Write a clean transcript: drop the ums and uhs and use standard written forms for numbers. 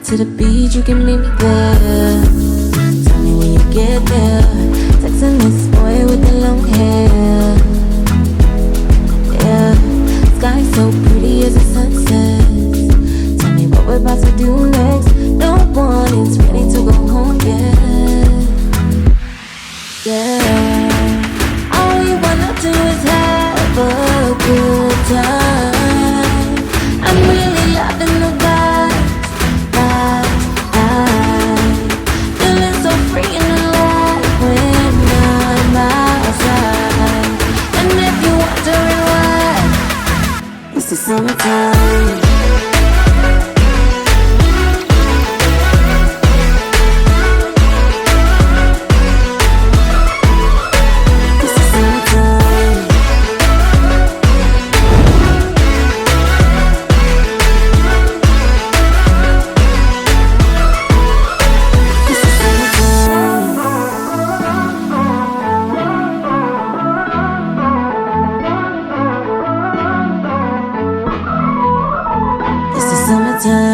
to the beach, you can meet me there. Tell me when you get there. Texting this boy with the long hair. Yeah, sky so pretty as the sunset. Tell me what we're about to do next. No one is ready to go home yet. Yeah, all we wanna do is have a good time. I'm really loving the vibes, feeling so free and alive when I'm outside. And if you're wondering why, it's the summertime. Summertime.